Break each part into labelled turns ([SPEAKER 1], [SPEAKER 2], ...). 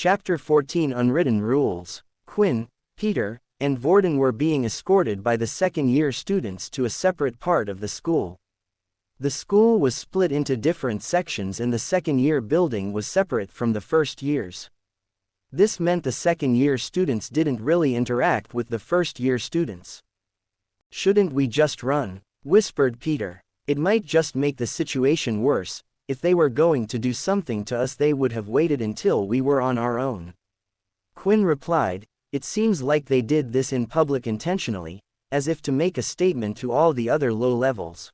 [SPEAKER 1] Chapter 14 Unwritten Rules. Quinn, Peter, and Vorden were being escorted by the second-year students to a separate part of the school. The school was split into different sections and the second-year building was separate from the first years. This meant the second-year students didn't really interact with the first-year students. "Shouldn't we just run?" whispered Peter. "It might just make the situation worse. If they were going to do something to us they would have waited until we were on our own." Quinn replied, "It seems like they did this in public intentionally, as if to make a statement to all the other low levels."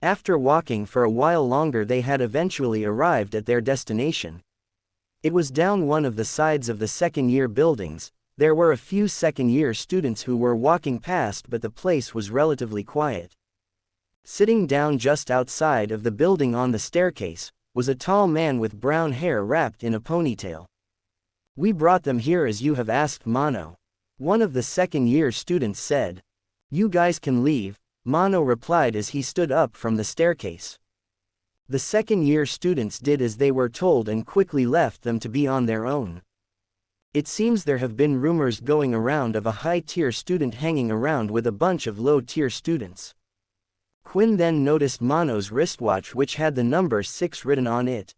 [SPEAKER 1] After walking for a while longer they had eventually arrived at their destination. It was down one of the sides of the second-year buildings. There were a few second-year students who were walking past, but the place was relatively quiet. Sitting down just outside of the building on the staircase, was a tall man with brown hair wrapped in a ponytail. "We brought them here as you have asked, Mono," one of the second-year students said. "You guys can leave," Mono replied as he stood up from the staircase. The second-year students did as they were told and quickly left them to be on their own. It seems there have been rumors going around of a high-tier student hanging around with a bunch of low-tier students. Quinn then noticed Mono's wristwatch, which had the number 6 written on it.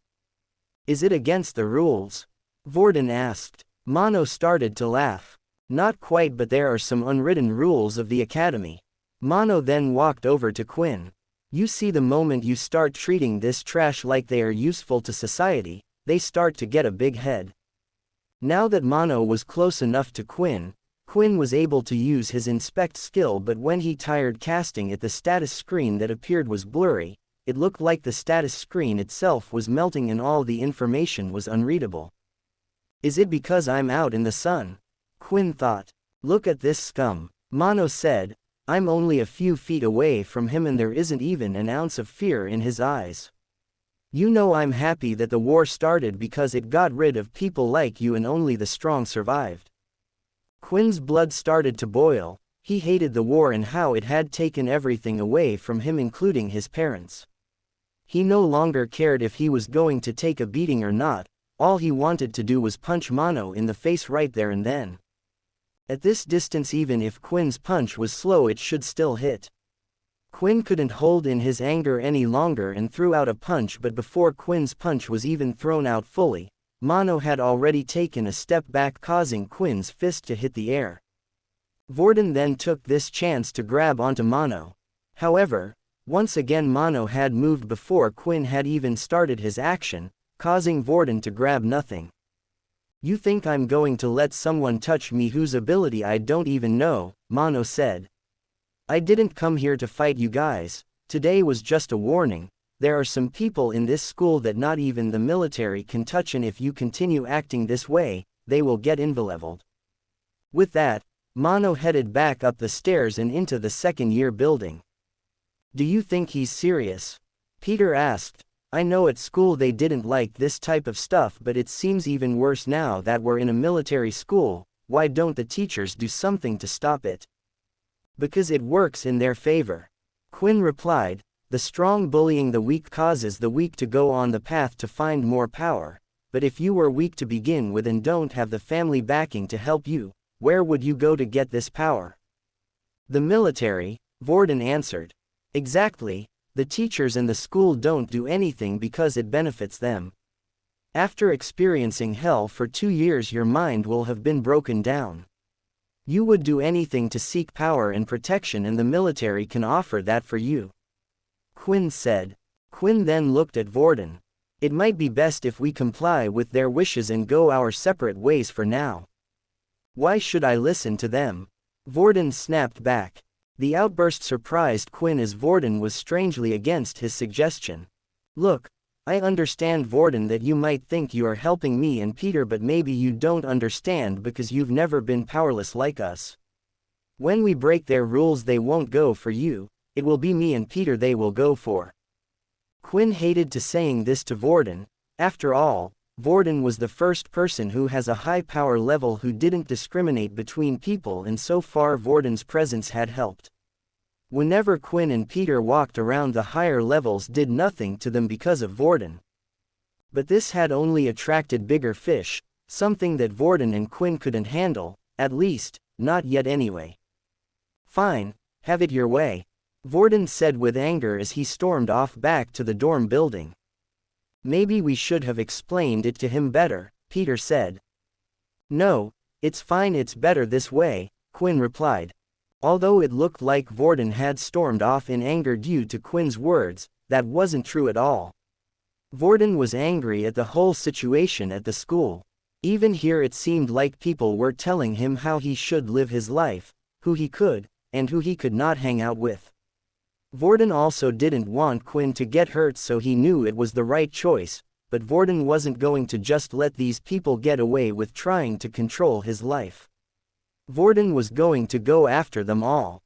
[SPEAKER 1] "Is it against the rules?" Vorden asked. Mono started to laugh. "Not quite, but there are some unwritten rules of the academy." Mono then walked over to Quinn. "You see, the moment you start treating this trash like they are useful to society, they start to get a big head." Now that Mono was close enough to Quinn, Quinn was able to use his inspect skill, but when he tried casting it, the status screen that appeared was blurry. It looked like the status screen itself was melting and all the information was unreadable. "Is it because I'm out in the sun?" Quinn thought. "Look at this scum," Mono said. "I'm only a few feet away from him and there isn't even an ounce of fear in his eyes. You know, I'm happy that the war started because it got rid of people like you and only the strong survived." Quinn's blood started to boil. He hated the war and how it had taken everything away from him, including his parents. He no longer cared if he was going to take a beating or not. All he wanted to do was punch Mono in the face right there and then. At this distance, even if Quinn's punch was slow, it should still hit. Quinn couldn't hold in his anger any longer and threw out a punch, but before Quinn's punch was even thrown out fully, Mono had already taken a step back, causing Quinn's fist to hit the air. Vorden then took this chance to grab onto Mono. However, once again Mono had moved before Quinn had even started his action, causing Vorden to grab nothing. "You think I'm going to let someone touch me whose ability I don't even know?" Mono said. "I didn't come here to fight you guys. Today was just a warning. There are some people in this school that not even the military can touch, and if you continue acting this way, they will get invileveled." With that, Mono headed back up the stairs and into the second-year building. "Do you think he's serious?" Peter asked. "I know at school they didn't like this type of stuff, but it seems even worse now that we're in a military school. Why don't the teachers do something to stop it?" "Because it works in their favor," Quinn replied. "The strong bullying the weak causes the weak to go on the path to find more power. But if you were weak to begin with and don't have the family backing to help you, where would you go to get this power?" "The military," Vorden answered. "Exactly. The teachers and the school don't do anything because it benefits them. After experiencing hell for 2 years, your mind will have been broken down. You would do anything to seek power and protection, and the military can offer that for you," Quinn said. Quinn then looked at Vorden. "It might be best if we comply with their wishes and go our separate ways for now." "Why should I listen to them?" Vorden snapped back. The outburst surprised Quinn as Vorden was strangely against his suggestion. "Look, I understand, Vorden, that you might think you are helping me and Peter, but maybe you don't understand because you've never been powerless like us. When we break their rules, they won't go for you. It will be me and Peter they will go for." Quinn hated to saying this to Vorden. After all, Vorden was the first person who has a high power level who didn't discriminate between people, and so far Vorden's presence had helped. Whenever Quinn and Peter walked around, the higher levels did nothing to them because of Vorden. But this had only attracted bigger fish. something that Vorden and Quinn couldn't handle, at least, not yet anyway. Fine, have it your way, Vorden said with anger as he stormed off back to the dorm building. Maybe we should have explained it to him better, Peter said. No, it's fine, it's better this way, Quinn replied. Although it looked like Vorden had stormed off in anger due to Quinn's words, that wasn't true at all. Vorden was angry at the whole situation at the school. Even here it seemed like people were telling him how he should live his life, who he could, and who he could not hang out with. Vorden also didn't want Quinn to get hurt, so he knew it was the right choice, but Vorden wasn't going to just let these people get away with trying to control his life. Vorden was going to go after them all.